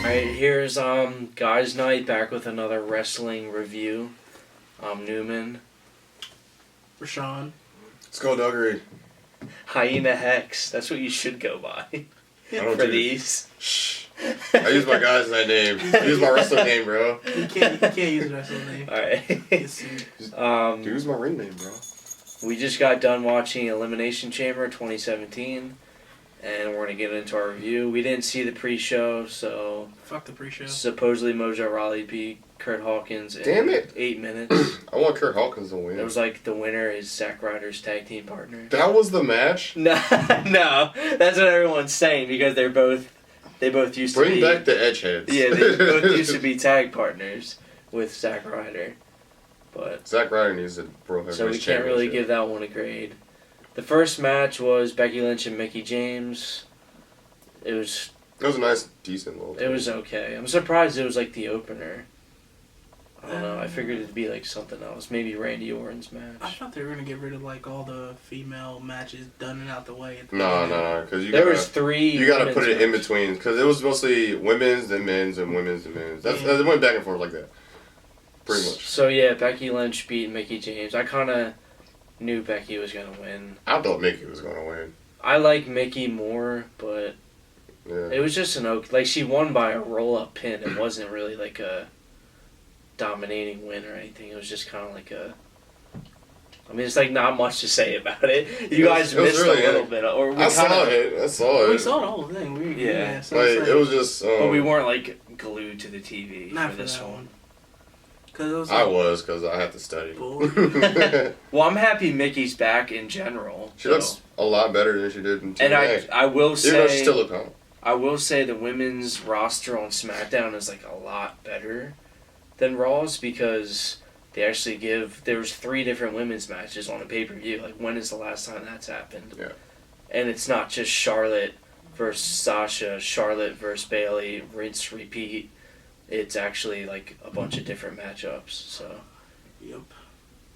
Alright, here's Guys Night back with another wrestling review. I'm Newman. Rashawn. Skullduggery. Hyena Hex. That's what you should go by for these. Shh. I use my Guys Night name. I use my wrestler name, bro. You can't use the wrestler name. Alright. Use my ring name, bro. We just got done watching Elimination Chamber 2017. And we're going to get into our review. We didn't see the pre-show, so... Fuck the pre-show. Supposedly Mojo Rawley beat Kurt Hawkins in Damn it. 8 minutes. I want Kurt Hawkins to win. It was like the winner is Zack Ryder's tag team partner. That was the match? No, that's what everyone's saying because they both used to be... Bring back the Edgeheads. Yeah, they both used to be tag partners with Zack Ryder. But Zack Ryder needs to bro. So we can't really give that one a grade. The first match was Becky Lynch and Mickie James. It was a nice, decent little It was okay. I'm surprised it was like the opener. I don't know. I figured it'd be like something else. Maybe Randy Orton's match. I thought they were gonna get rid of like all the female matches done and out the way. No, because there was 3. You gotta put it in between because it was mostly women's and men's and women's and men's. It went back and forth like that. Pretty much. So yeah, Becky Lynch beat Mickie James. I kind of knew Becky was gonna win. I thought Mickie was gonna win. I like Mickie more, but it was just she won by a roll-up pin. It wasn't really like a dominating win or anything. It was just kind of like a... I mean, it's like not much to say about it. You guys missed a little bit. Or I saw it. We saw the whole thing. It was just... but we weren't like glued to the TV not for this one. Cause I was, because I had to study. Well, I'm happy Mickey's back in general. She looks a lot better than she did in TNA. And I will say... Even though she still looked hot. I will say the women's roster on SmackDown is like a lot better than Raw's because they actually there was 3 different women's matches on a pay-per-view. Like, when is the last time that's happened? Yeah. And it's not just Charlotte versus Sasha, Charlotte versus Bayley, rinse, repeat. It's actually like a bunch of different matchups. So. Yep.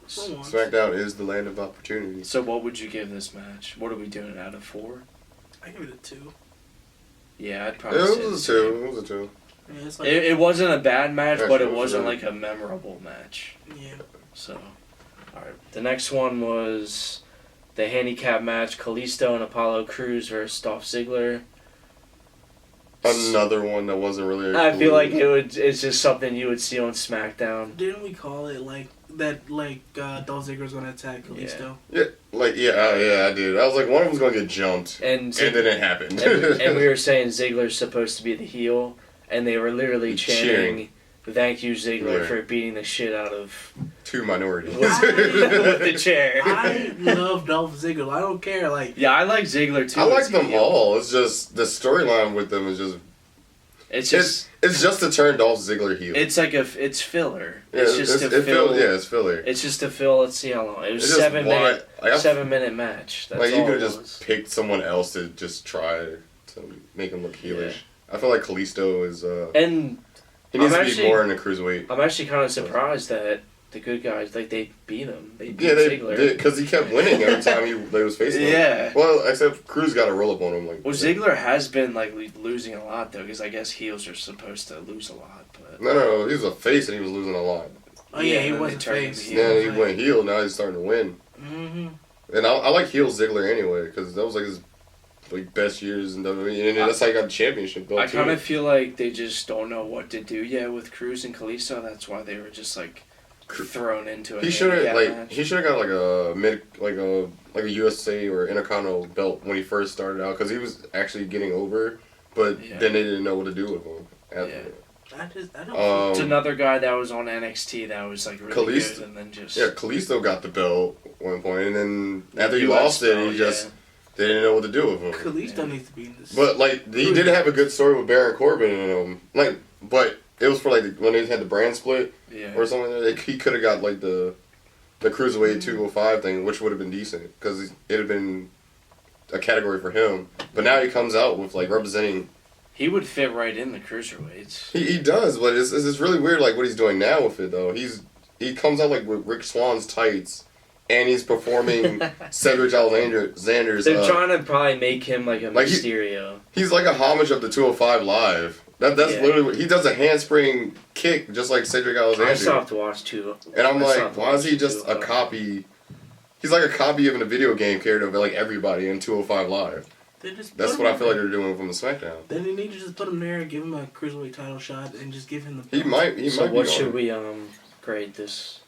SmackDown is the land of opportunity. So what would you give this match? What are we doing out of 4? I give it a 2. Yeah, I'd probably say it was a 2. Yeah, it's it wasn't a bad match, but it wasn't like a memorable match. Yeah. So, alright. The next one was the handicap match, Kalisto and Apollo Crews versus Dolph Ziggler. Another one that wasn't really... I feel like it's just something you would see on SmackDown. Didn't we call it like that? Like Dolph Ziggler's gonna attack Kalisto. Yeah, I did. I was like, one of them's gonna get jumped, and then it happened. and we were saying Ziggler's supposed to be the heel, and they were literally chanting, "Thank you, Ziggler, for beating the shit out of 2 minorities with the chair." I love Dolph Ziggler. I don't care. Yeah, I like Ziggler too. I like them all. It's just the storyline with them is just. It's just to turn Dolph Ziggler heel. It's like it's filler. Yeah, it's just to fill. It's filler. It's just to fill. Let's see how long. It was 7-minute match. That's like you could have just picked someone else to just try to make him look heelish. Yeah. I feel like Kalisto is. And he needs to be more in the cruiserweight. I'm actually kind of surprised that the good guys they beat him. They beat Ziggler because he kept winning every time they was facing him. Yeah. Well, except Cruz got a roll up on him. Well, Ziggler has been losing a lot though, because I guess heels are supposed to lose a lot. But no, he was a face and he was losing a lot. Oh yeah, he was a face. Yeah, he went heel. Now he's starting to win. Mm-hmm. And I like heel Ziggler anyway because that was like his best years in WWE, and that's how he got the championship belt. I kind of feel like they just don't know what to do yet with Cruz and Kalisto. That's why they were just thrown into it. He should have got a USA or Intercontinental belt when he first started out because he was actually getting over, but then they didn't know what to do with him. I don't. It's another guy that was on NXT that was really Kalisto, good, and then just Kalisto got the belt at one point, and then after he lost it, they didn't know what to do with him. Kalisto needs to be in this. But he did have a good story with Baron Corbin and but it was for when they had the brand split or something. He could have got the cruiserweight 205 thing, which would have been decent because it would have been a category for him. But now he comes out with representing. He would fit right in the cruiserweights. He does, but it's really weird what he's doing now with it though. He comes out with Rick Swan's tights. And he's performing Cedric Alexander's... They're trying to probably make him like a Mysterio. He's like a homage of the 205 Live. That's literally what he does, a handspring kick just like Cedric Alexander. I still have to watch too. And I'm like, why is he just a copy? He's like a copy of a video game character of like everybody in 205 Live. That's what I feel like they're doing from the SmackDown. Then they need to just put him there, give him a cruiserweight title shot, and just give him the. He might. So what should we grade this?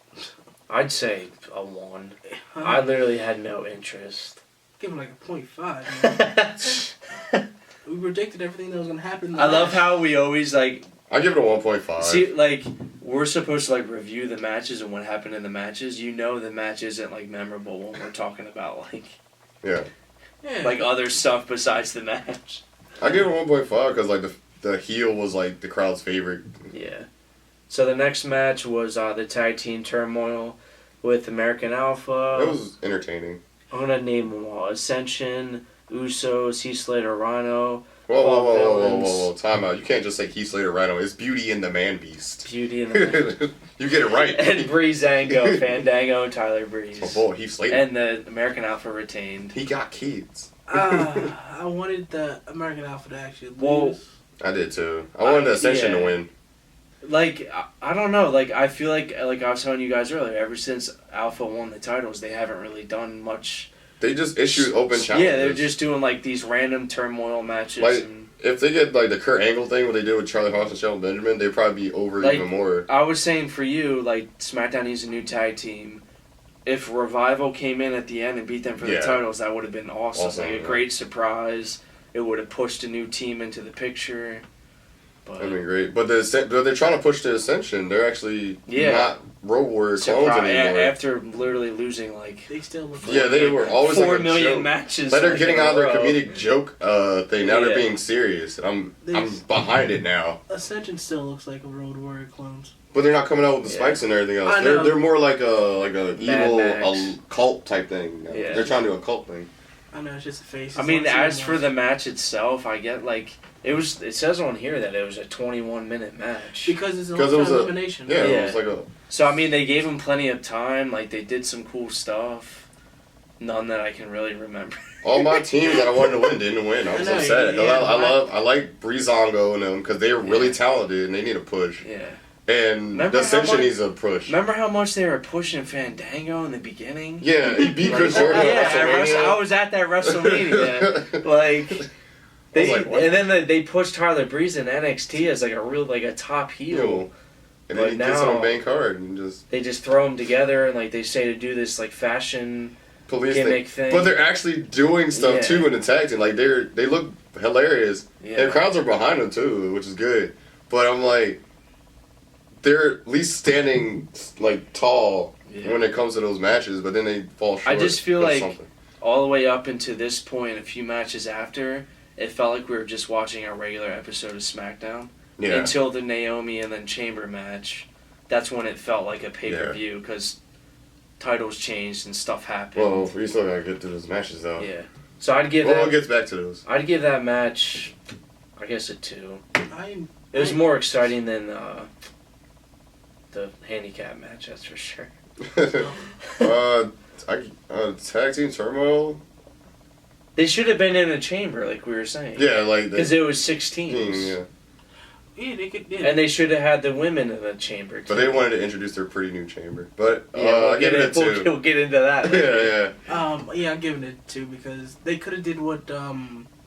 I'd say a 1. I literally had no interest. Give him like a 0.5. We predicted everything that was gonna happen. I love how we always like. I give it a 1.5. See, like we're supposed to like review the matches and what happened in the matches. You know, the match isn't like memorable when we're talking about like. Yeah. Like other stuff besides the match. I give it 1.5 because like the heel was like the crowd's favorite. Yeah. So the next match was the tag team turmoil with American Alpha. It was entertaining. I'm gonna name them all: Ascension, Usos, Heath Slater, Rhino. Whoa! Time out. You can't just say Heath Slater, Rhino. It's Beauty and the Man Beast. Beauty and the Man. You get it right. And Breezango, Fandango, and Tyler Breeze. Oh boy, Heath Slater. And the American Alpha retained. He got kids. I wanted the American Alpha to actually lose. Well, I did too. I wanted the Ascension to win. Like, I don't know. Like, I feel like I was telling you guys earlier, ever since Alpha won the titles, they haven't really done much. They just issued open challenges. Yeah, they're just doing, like, these random turmoil matches. Like, if they get, like, the Kurt Angle thing, what they did with Charlie Haas and Shelton Benjamin, they'd probably be over even more. I was saying for you, like, SmackDown needs a new tag team. If Revival came in at the end and beat them for the titles, that would have been awesome. Like, a great surprise. It would have pushed a new team into the picture. But that'd be great. But they're trying to push the Ascension. They're actually not Road Warrior clones anymore. After literally losing, like... They still look they were always 4 million matches. Like they're getting out of their comedic joke thing. Now they're being serious. I'm behind it now. Ascension still looks like a Road Warrior clones. But they're not coming out with the spikes and everything else. They're more like a evil cult type thing. Yeah. They're trying to do a cult thing. I know, it's just a face. I mean, as for the match itself, I get like... It says on here that it was a 21-minute match. Because it's an elimination. It was like a... So, I mean, they gave him plenty of time. Like, they did some cool stuff. None that I can really remember. All my teams that I wanted to win didn't win. I was upset. I like Breezango and them because they were really talented and they need a push. Yeah. And the Ascension needs a push. Remember how much they were pushing Fandango in the beginning? Yeah, he beat Chris Jericho at WrestleMania. I was at that WrestleMania. Like... and then they pushed Tyler Breeze in NXT as like a top heel. And then he gets on a main card and they just throw them together and like they say to do this like fashion police gimmick thing. But they're actually doing stuff too in the tag team. Like they look hilarious. Yeah. And crowds are behind them too, which is good. But I'm like, they're at least standing like tall when it comes to those matches. But then they fall short. I just feel like all the way up into this point, a few matches after. It felt like we were just watching a regular episode of SmackDown until the Naomi and then Chamber match. That's when it felt like a pay-per-view because titles changed and stuff happened. Well, we still gotta get to those matches though. Yeah. So I'd give we'll get back to those. I'd give that match, I guess, a 2. It was more exciting than the handicap match, that's for sure. Tag team turmoil. They should have been in a chamber, like we were saying. Yeah, like... Because it was 6 teams. Yeah, they could... Yeah. And they should have had the women in the chamber, too. But they wanted to introduce their pretty new chamber. But, I'll give it a 2. We'll get into that later. I'm giving it a 2 because they could have did what,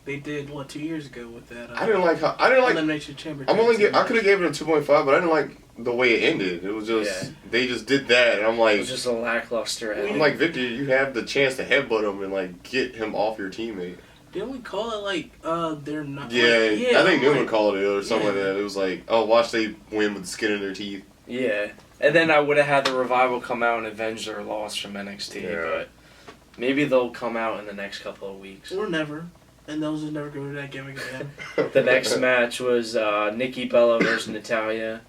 they did, 2 years ago with that... I didn't like Elimination Chamber. I could have gave it a 2.5, but I didn't like the way it ended. It was just... They just did that, and I'm like... It was just a lackluster ending. I'm like, Victor, you have the chance to headbutt him and, like, get him off your teammate. Didn't we call it, like, they're not... I think Newman called it or something like that. It was like, watch they win with the skin in their teeth. Yeah. And then I would have had the Revival come out and avenge their loss from NXT, but maybe they'll come out in the next couple of weeks. Or never. And they'll just never go to that gimmick again. The next match was Nikki Bella versus Natalya.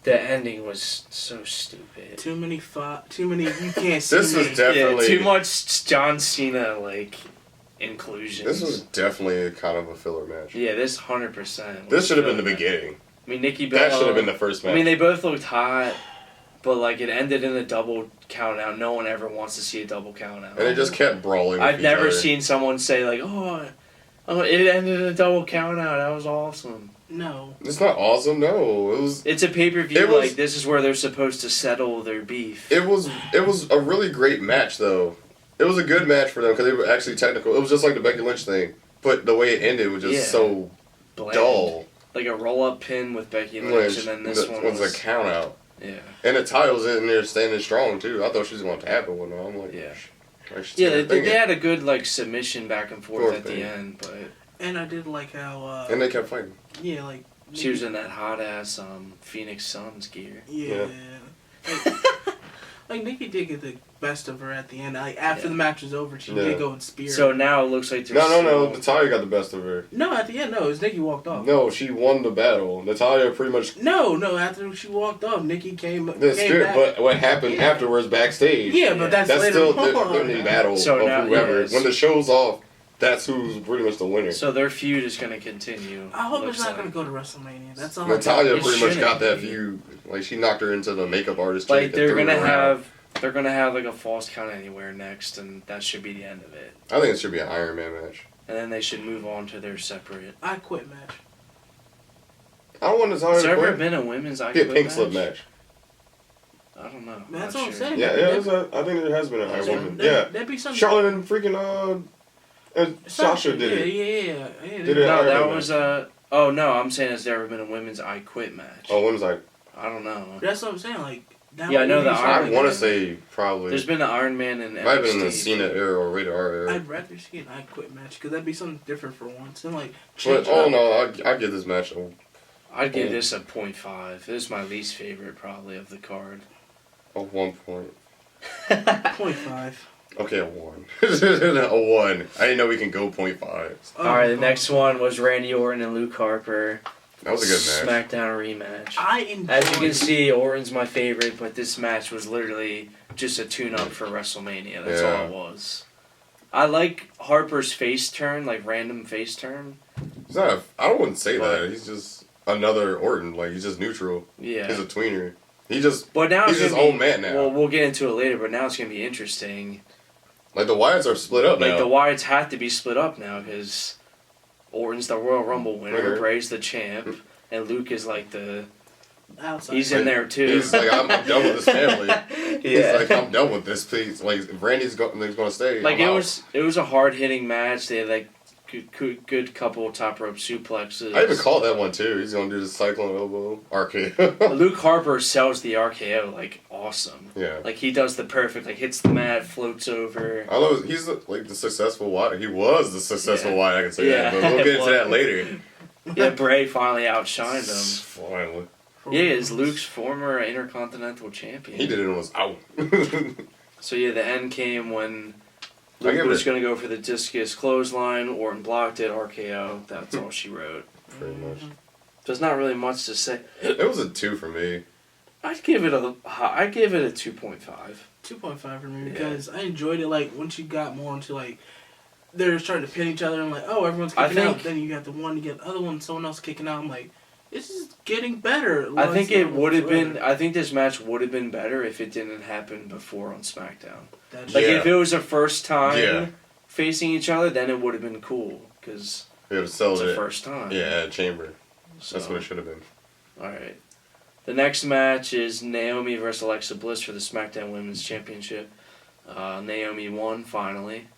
The ending was so stupid. Too many, you can't see This was definitely... too much John Cena, like, inclusion. This was definitely kind of a filler match. Yeah, this 100%. This should have been the beginning. I mean, Nikki Bella... That should have been the first match. I mean, they both looked hot, but, like, it ended in a double count out. No one ever wants to see a double count out. And they just kept brawling I've never seen someone say, like, it ended in a double count out. That was awesome. No. It's not awesome. No, It's a pay-per-view. Like this is where they're supposed to settle their beef. It was a really great match though. It was a good match for them because they were actually technical. It was just like the Becky Lynch thing, but the way it ended was just so bland. Dull. Like a roll-up pin with Becky Lynch, and then this one was a count out. Yeah. And Natalya was in there standing strong too. I thought she was going to tap it one. I'm like, they had a good like submission back and forth at the end, but. And I did like how. And they kept fighting. Yeah, like. She was in that hot ass Phoenix Suns gear. Yeah. Like Nikki did get the best of her at the end. Like after the match was over, she did go and spear. So now it looks like no. Natalya got the best of her. No, at the end, no. It was Nikki walked off. No, she won the battle. Natalya pretty much. No. After she walked off, Nikki came. That's came good, back. but what happened afterwards backstage? Yeah, but that's later still on. the battle so of now, whoever. When the show's off, that's who's pretty much the winner. So their feud is going to continue. I hope it's not going to go to WrestleMania. That's all. Natalya pretty much got that feud. Like she knocked her into the makeup artist. Like they're gonna have like a false count anywhere next, and that should be the end of it. I think it should be an Iron Man match. And then they should move on to their separate. I Quit match. I don't want Natalya to quit. Has there ever been a women's I Quit match? Pink slip match. I don't know. That's what I'm saying. Yeah, I think there has been an Iron Woman. That'd be something. Charlotte and freaking Sasha did it. Yeah. Did it? No, that was Oh no, I'm saying has there ever been a women's I Quit match? Oh, women's I don't know. That's what I'm saying. Like. I know the Iron. I want to say probably. There's been an Iron Man and might have been in the Cena era or Rated R era. I'd rather see an I Quit match because that'd be something different for once and like. But I give this match I'd give this a 0.5. This is my least favorite probably of the card. A 1 point. 0.5. Okay, a 1. A 1. I didn't know we can go 0.5. Alright, the next one was Randy Orton and Luke Harper. That was a good match. SmackDown rematch. As you can see, Orton's my favorite, but this match was literally just a tune-up for WrestleMania. That's all it was. I like Harper's face turn, like random face turn. I wouldn't say that. He's just another Orton. Like, he's just neutral. Yeah. He's a tweener. He's his own man now. Well, we'll get into it later, but now it's going to be interesting. Like, the Wyatts are split up now. Like, the Wyatts have to be split up now, because Orton's the Royal Rumble winner, Bray's the champ, and Luke is like the... Outside. He's in there, too. He's like, I'm done with this family. He's like, I'm done with this, please. Like, if Randy's going to stay, like, it was a hard-hitting match. They had, like, good couple top rope suplexes. I even called that one too. He's gonna do the cyclone elbow RKO. Luke Harper sells the RKO like awesome. Yeah. Like he does the perfect, like hits the mat, floats over. I love he's the successful Wyatt. He was the successful Wyatt. I can say that, but we'll get into that later. Yeah, Bray finally outshined him. Finally. Yeah, is Luke's former Intercontinental Champion. He did it and was out. So yeah, the end came when Luke was going to go for the discus clothesline. Orton blocked it, RKO. That's all she wrote. Pretty much. There's not really much to say. It was a 2 for me. I'd give it a 2.5. 2.5 for me because I enjoyed it. Like once you got more into like they're starting to pin each other and like everyone's kicking out. Then you got the one, you get the other one, someone else kicking out. I'm like, this is getting better. I think it would have been. I think this match would have been better if it didn't happen before on SmackDown. If it was a first time facing each other, then it would have been cool because it's the first time. Yeah, at Chamber. So, that's what it should have been. All right. The next match is Naomi versus Alexa Bliss for the SmackDown Women's Championship. Naomi won finally.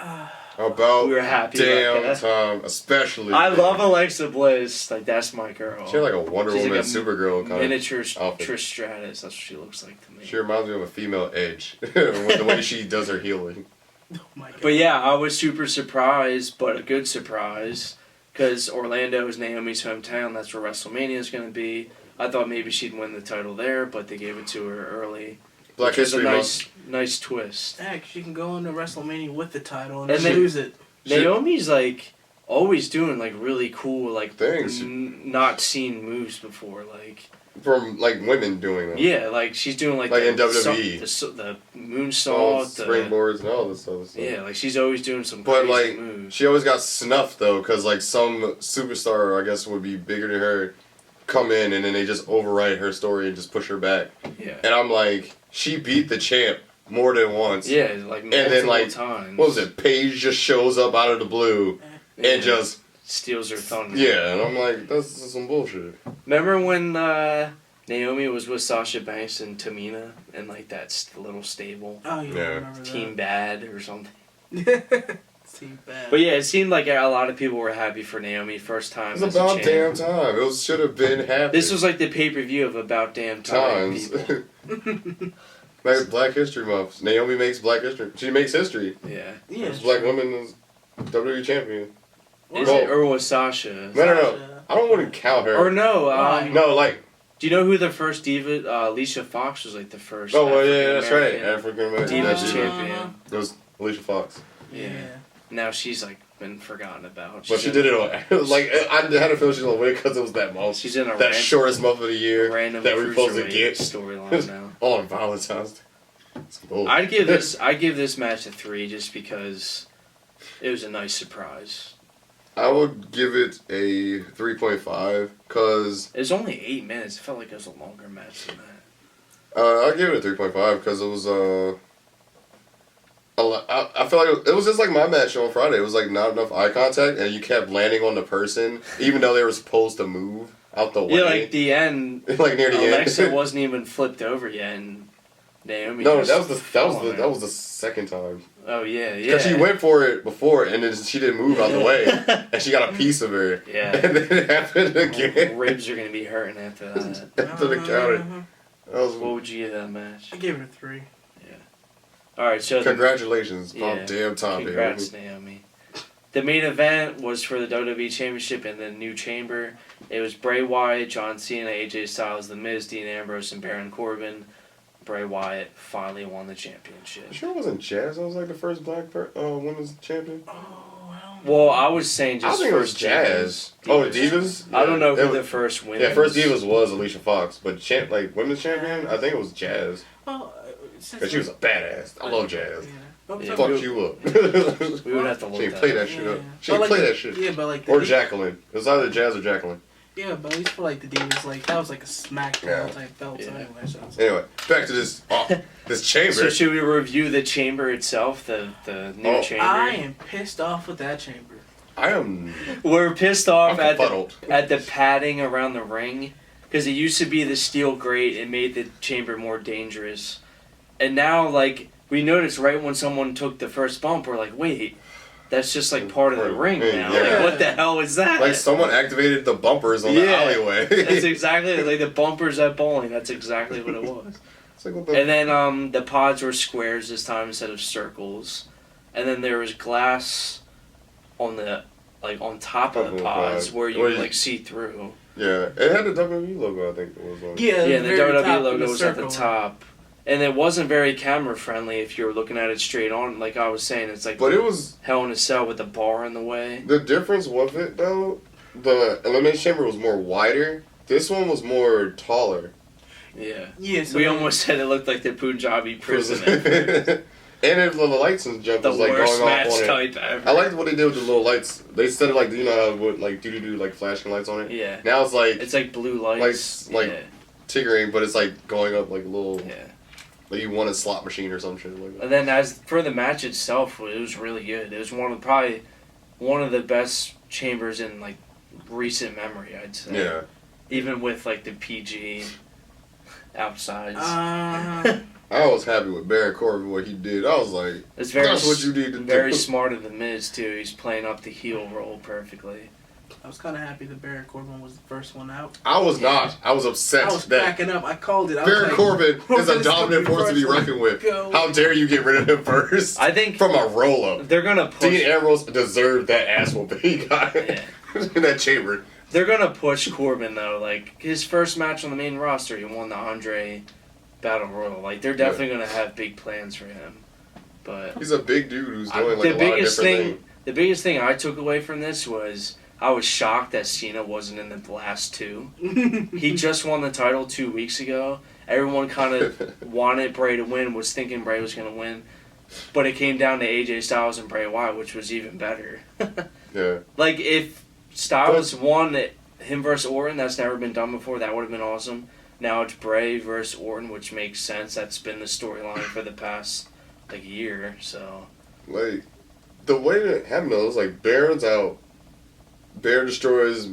We were happy damn about that. time, especially. I love Alexa Bliss. Like that's my girl. She had like a Wonder Woman, like Supergirl kind miniature of Trish Stratus. That's what she looks like to me. She reminds me of a female Edge with the way she does her healing. Oh my God. But yeah, I was super surprised, but a good surprise, because Orlando is Naomi's hometown. That's where WrestleMania is going to be. I thought maybe she'd win the title there, but they gave it to her early. Black History Month. Nice twist. Heck, she can go into WrestleMania with the title and then lose it. Naomi's like always doing like really cool like things, not seen moves before, like from like women doing them. Yeah, like she's doing like in WWE, the moonsault, springboards, and all this stuff. Yeah, like she's always doing some. But crazy like moves. She always got snuffed though, because like some superstar I guess would be bigger than her, come in and then they just overwrite her story and just push her back. Yeah, and I'm like, she beat the champ more than once. Yeah, like multiple and then like times. What was it? Paige just shows up out of the blue and just steals her thunder. Yeah, and I'm like, that's some bullshit. Remember when Naomi was with Sasha Banks and Tamina in like that little stable? Oh yeah, I remember Team Bad or something. Team Bad. But yeah, it seemed like a lot of people were happy for Naomi first time. It was about damn time. It should have been happening. This was like the pay-per-view of about damn time. Like Black History Month. Naomi makes Black History. She makes history. Yeah. There's Black women is WWE champion. Is it, or was Sasha? No. I don't want to count her. Or no. No, like. Do you know who the first diva? Alicia Fox was like the first. Oh, well, yeah, that's right. African American Divas champion. It was Alicia Fox. Yeah. Now she's like been forgotten about. But she did it on. Like, I had a feeling she was going to win because it was that month. She's in that shortest month of the year random that we're supposed to get. Storyline now. On Valentine's Day. I'd give this match a 3 just because it was a nice surprise. I would give it a 3.5 because it was only 8 minutes. It felt like it was a longer match than that. I'd give it a 3.5 because it was I feel like it was just like my match on Friday. It was like not enough eye contact, and you kept landing on the person even though they were supposed to move out the way. Yeah, like the end. Like near the end. Alexa wasn't even flipped over yet, and Naomi. No, that was the second time. Oh yeah. Because she went for it before, and then she didn't move out the way, and she got a piece of her. Yeah. And then it happened again. Ribs are gonna be hurting after that. After the counter. What would you give that match? I gave it a 3. Yeah. All right, so congratulations, about damn time, congrats, Naomi. The main event was for the WWE Championship in the new chamber. It was Bray Wyatt, John Cena, AJ Styles, The Miz, Dean Ambrose, and Baron Corbin. Bray Wyatt finally won the championship. You sure it wasn't Jazz? That was like the first black women's champion. Oh, I don't know. Well, I was saying just I think first it was Jazz. Divas. Oh, Divas? I don't know who the first winner. Yeah, first Divas was Alicia Fox, but women's champion, I think it was Jazz. Well, because she was a badass. I love Jazz. Yeah. Fuck you up. We would have to look She ain't play that shit up. She ain't like play that shit. Yeah, but like. Or Jacqueline. It was either Jazz or Jacqueline. Yeah, but at least for like the Divas, like that was like a SmackDown type belt anyway. So anyway, back to this this chamber. So should we review the chamber itself, the new chamber? I am pissed off with that chamber. I am. We're pissed off at the padding around the ring because it used to be the steel grate. It made the chamber more dangerous, and now like we noticed right when someone took the first bump, we're like, wait. That's just like part of the ring now. Yeah. Like, what the hell is that? Like someone activated the bumpers on the alleyway. That's exactly like the bumpers at bowling. That's exactly what it was. Like, what and then the pods were squares this time instead of circles, and then there was glass on the on top of the pods where you would like see through. Yeah, it had the WWE logo. I think it was on. Yeah, the WWE logo was at the top. And it wasn't very camera friendly if you were looking at it straight on. Like I was saying, it's like but it was Hell in a Cell with the bar in the way. The difference with it though, the Elimination Chamber was more wider. This one was more taller. Yeah. Yeah. So we almost said it looked like the Punjabi prison. And if the lights and jump was like going off on it. Ever. I liked what they did with the little lights. They instead of like how it would like do like flashing lights on it. Yeah. Now it's like blue lights. Like tickering, but it's like going up like a little. Yeah. Like you won a slot machine or some shit like that. And then as for the match itself, it was really good. It was probably one of the best chambers in like recent memory, I'd say. Yeah. Even with like the PG outsides. I was happy with Baron Corbin what he did. I was like, that's what you need to do. Very smart of the Miz too. He's playing up the heel role perfectly. I was kind of happy that Baron Corbin was the first one out. I was not. I was upset. I was cracking up. I called it. Baron Corbin is a dominant force to be reckoned with. How dare you get rid of him first? I think from a roll up. They're gonna push. Dean Ambrose deserved that ass whooping he got in that chamber. They're gonna push Corbin though. Like his first match on the main roster, he won the Andre Battle Royal. Like they're definitely gonna have big plans for him. But he's a big dude who's doing like a lot of different things. The biggest thing I took away from this was I was shocked that Cena wasn't in the last two. He just won the title 2 weeks ago. Everyone kind of wanted Bray to win, was thinking Bray was going to win. But it came down to AJ Styles and Bray Wyatt, which was even better. Yeah. Like, if Styles won him versus Orton, that's never been done before, that would have been awesome. Now it's Bray versus Orton, which makes sense. That's been the storyline for the past, year, so. Like, the way that happened, though, was like, Baron's out. Bear destroys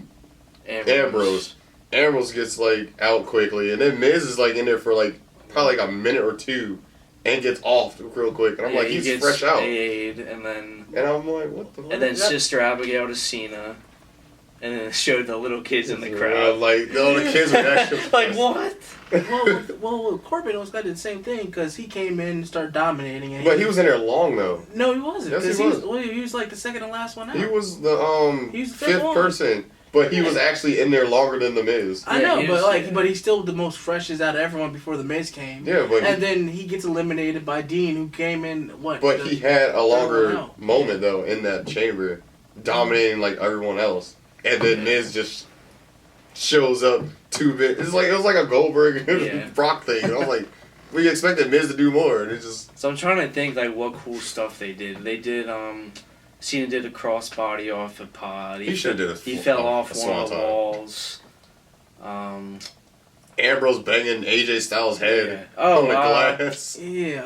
Ambrose. Ambrose gets like out quickly, and then Miz is like in there for like probably like a minute or two, and gets off real quick. And I'm like, he's fresh out. And I'm like, what the? And then Sister Abigail to Cena, and then it showed the little kids in the crowd. Like the kids were actually like what? Well, Corbin was did the same thing because he came in and started dominating. And but he was in there long though. No, he wasn't. Yes, He was like the second to last one out. He was the fifth person. But he was actually in there longer than The Miz. I know, but he's still the most freshest out of everyone before The Miz came. Yeah, but then he gets eliminated by Dean, who came in But he had a longer moment though in that chamber, dominating like everyone else, and then Miz just shows up 2 bit. It was like a Goldberg Brock thing. And I was like, we expected Miz to do more, and it just. So I'm trying to think like what cool stuff they did. They did Cena did a crossbody off the pod. He fell off one of the walls. Ambrose banging AJ Styles' head on the glass. Yeah.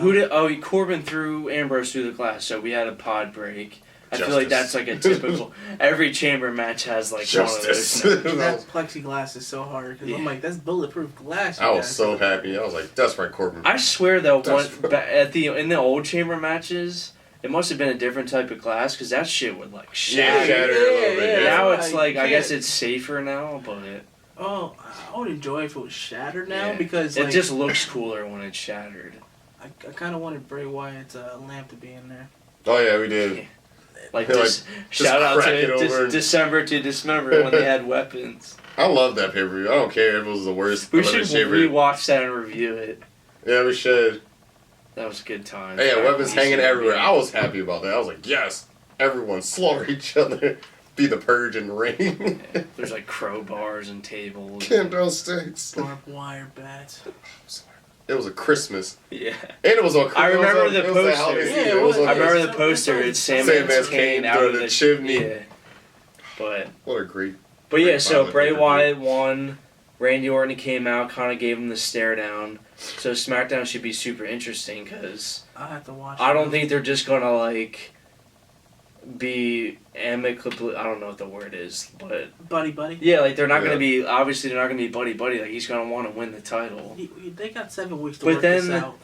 Corbin threw Ambrose through the glass, so we had a pod break. I feel like that's like a typical. Every chamber match has like Justice. one of those. That plexiglass is so hard because I'm like, that's bulletproof glass. I was so happy. I was like, that's right, Corbin. I swear though, in the old chamber matches. It must have been a different type of glass because that shit would like shatter. A little bit. Now it's like I guess it's safer now, but I would enjoy if it was shattered now because it just looks cooler when it's shattered. I kind of wanted Bray Wyatt's lamp to be in there. Oh yeah, we did. Yeah. Shout out to December to Dismember when they had weapons. I love that pay-per-view. I don't care if it was the worst. We should rewatch that and review it. Yeah, we should. That was a good time. Hey, weapons hanging everywhere. I was happy about that. I was like, yes, everyone slaughter each other. Be the purge in the ring. There's like crowbars and tables. Kendo sticks. Barbed wire bats. It was a Christmas. Yeah. And it was on Christmas. I remember the poster. I remember the poster. It's Sandman's cane out of the chimney. Yeah. But. What a great. But yeah, so Bray Wyatt won. Randy Orton came out, kind of gave him the stare down. So SmackDown should be super interesting because I have to watch. I don't think they're just gonna like be amicably. I don't know what the word is, but buddy. Yeah, like they're not gonna be. Obviously, they're not gonna be buddy. Like he's gonna want to win the title. They got 7 weeks to work this out.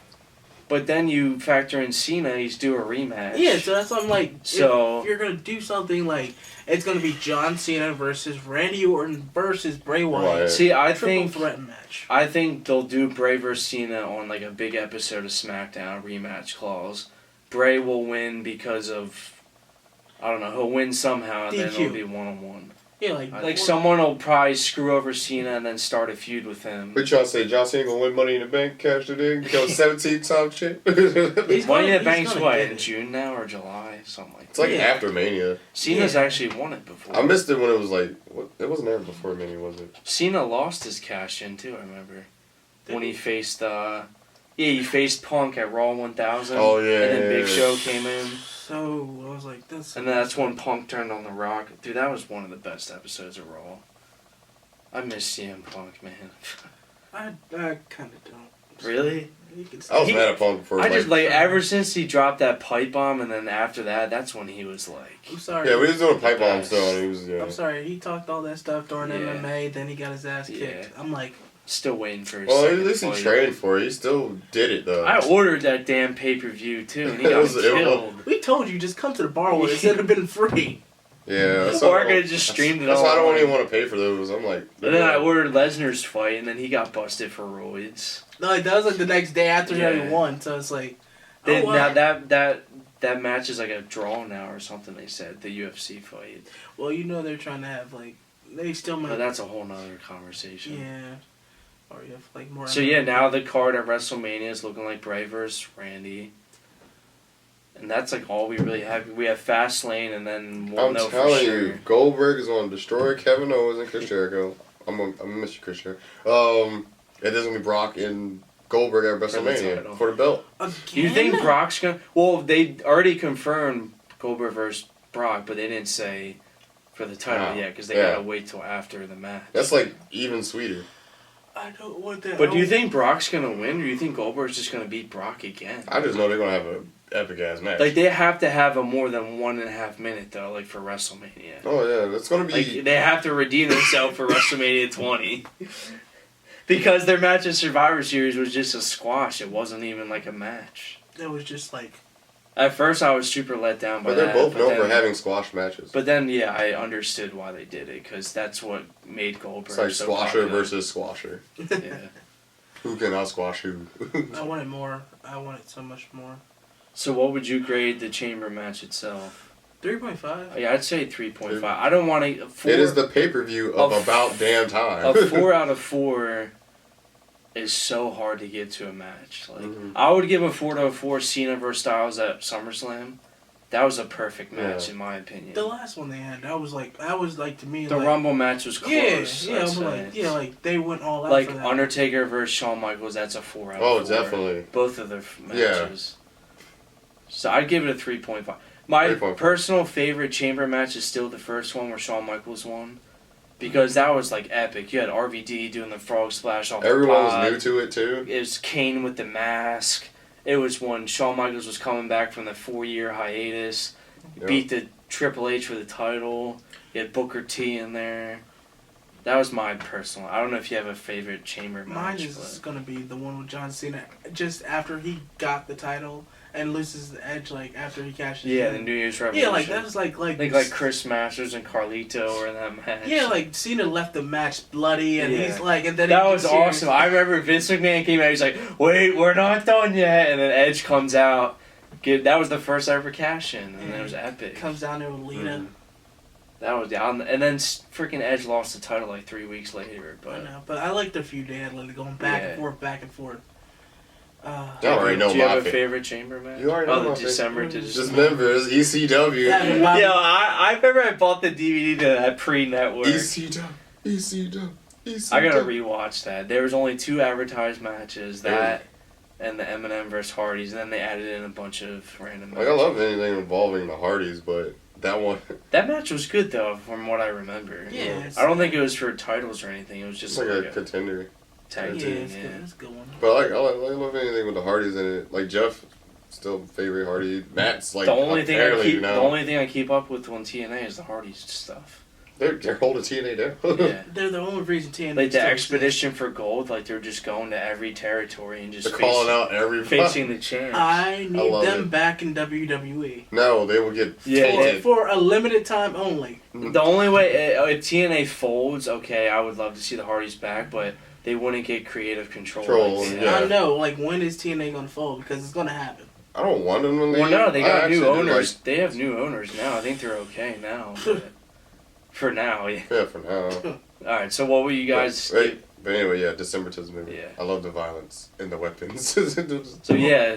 But then you factor in Cena, he's due a rematch. Yeah, so that's what I'm like. So if you're gonna do something like it's gonna be John Cena versus Randy Orton versus Bray Wyatt. See, I think threat match. I think they'll do Bray versus Cena on like a big episode of SmackDown rematch clause. Bray will win because of I don't know. He'll win somehow, and then it'll be 1-on-1. Yeah, like someone will probably screw over Cena and then start a feud with him. What y'all say? John Cena gonna win Money in the Bank, cash it in, become 17-time shit. Money in the Bank's what, in June now or July, something like that. It's like after Mania. Cena's actually won it before. I missed it when it was like it wasn't ever before Mania, was it? Cena lost his cash in too. I remember when he faced he faced Punk at Raw 1000. Oh yeah, and then Big Show came in. So I was like, that's. And then that's when Punk turned on The Rock. Dude, that was one of the best episodes of Raw. I miss CM Punk, man. I kind of don't. Really? I was mad at Punk before. I just ever since he dropped that pipe bomb, and then after that, that's when he was like. I'm sorry. Yeah, we was doing pipe bombs still, and he was. Yeah. I'm sorry. He talked all that stuff during MMA, then he got his ass kicked. I'm like. Still waiting for his at least he trained for it. He still did it, though. I ordered that damn pay-per-view, too, and he got killed. We told you, just come to the bar with it. It would have been free. Yeah. Or I could have just streamed it all. That's why I don't even want to pay for those. I'm like... And then I ordered Lesnar's fight, and then he got busted for roids. No, that was like the next day after he won, so it's like... Now that match is like a draw now or something, they said, the UFC fight. Well, you know they're trying to have, like... They still might... But that's a whole nother conversation. Yeah. Or you have like more. So now the card at WrestleMania is looking like Bray versus Randy, and that's like all we really have. We have Fastlane, and then we'll know for sure. I'm telling you, Goldberg is going to destroy Kevin Owens and Chris Jericho. I'm gonna miss you, Chris Jericho. It is gonna be Brock and Goldberg at WrestleMania for the belt. Again? You think Brock's gonna? Well, they already confirmed Goldberg versus Brock, but they didn't say for the title yet because they gotta wait till after the match. That's like even sweeter. I don't want that. But do you think Brock's gonna win, or do you think Goldberg's just gonna beat Brock again? I just know they're gonna have a epic ass match. Like, they have to have a more than 1.5 minute, though, like, for WrestleMania. Oh, yeah, that's going to be... Like, they have to redeem themselves for WrestleMania 20. Because their match in Survivor Series was just a squash. It wasn't even, like, a match. It was just, like... At first, I was super let down by that. But they're both known for having squash matches. But then, yeah, I understood why they did it, because that's what made Goldberg it's like squasher versus squasher. Yeah. Who can out-squash who? I wanted more. I wanted so much more. So what would you grade the Chamber match itself? 3.5. Yeah, I'd say 3.5. I don't want to... It is the pay-per-view of about damn time. A 4 out of 4 is so hard to get to a match. Like, I would give a 4 out of 4 Cena vs. Styles at SummerSlam. That was a perfect match, in my opinion. The last one they had, that was like to me. The Rumble match was close. Like they went all out. Like for that. Undertaker versus Shawn Michaels, that's a 4 out of 4. Oh, definitely. Both of their matches. Yeah. So I'd give it a 3.5. My 3.5. personal favorite Chamber match is still the first one where Shawn Michaels won. Because that was, like, epic. You had RVD doing the frog splash off Everyone the pod. was new to it, too. It was Kane with the mask. It was when Shawn Michaels was coming back from the 4-year hiatus. Beat the Triple H for the title. You had Booker T in there. That was my personal... I don't know if you have a favorite Chamber match. Mine is going to be the one with John Cena. Just after he got the title... And loses the edge, like, after he cashes in. The New Year's Revolution. Yeah, like, that was like Chris Masters and Carlito were in that match. Yeah, like, Cena left the match bloody, and he's like, and then that was awesome. I remember Vince McMahon came out, he's like, wait, we're not done yet, and then Edge comes out. That was the first ever cash-in, and then it was epic. Comes down there with Lita. That was down, and then freaking Edge lost the title, like, 3 weeks later. But I know, but I like the feud they had, like, going back and forth. You already know do you my have a favorite Chamber match? You already know my December to December is ECW. Yeah, I remember I bought the DVD to that pre-network. ECW. I gotta rewatch that. There was only 2 advertised matches, that and the Eminem vs. Hardys, and then they added in a bunch of random matches. Like, I love anything involving the Hardys, but that one... That match was good, though, from what I remember. Yeah. I don't think it was for titles or anything. It was just like a contender. Tag team, it's a good one. But I love anything with the Hardys in it. Like, Jeff, still favorite Hardy. Matt's like the only thing I keep up with on TNA is the Hardys stuff. They're holding TNA down. Yeah. They're the only reason TNA. Like the Expedition for Gold, like they're just going to every territory and just calling out everybody, facing the champs. I need them back in WWE. No, they will get for a limited time only. The only way if TNA folds, okay, I would love to see the Hardys back, but they wouldn't get creative control. I know. Like, when is TNA gonna fold? Because it's gonna happen. I don't want them to leave. Well, no, they got new owners. They have new owners now. I think they're okay now. But for now, yeah. Yeah, for now. All right. So, what will you guys? But anyway, Decembertism. Yeah. I love the violence and the weapons. So yeah,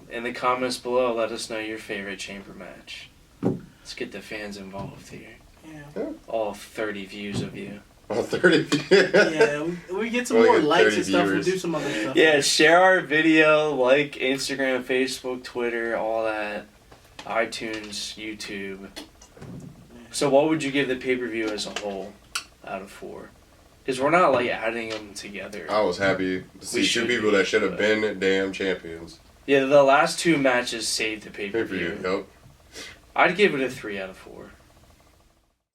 in the comments below, let us know your favorite Chamber match. Let's get the fans involved here. Yeah. All 30 views of you. All 30. Yeah, we get some more likes and stuff. We'll do some other stuff. Yeah, share our video, like Instagram, Facebook, Twitter, all that. iTunes, YouTube. So what would you give the pay-per-view as a whole out of 4? Because we're not, like, adding them together. I was happy to see 2 people that should have been damn champions. Yeah, the last 2 matches saved the pay-per-view. Yep. I'd give it a 3 out of 4.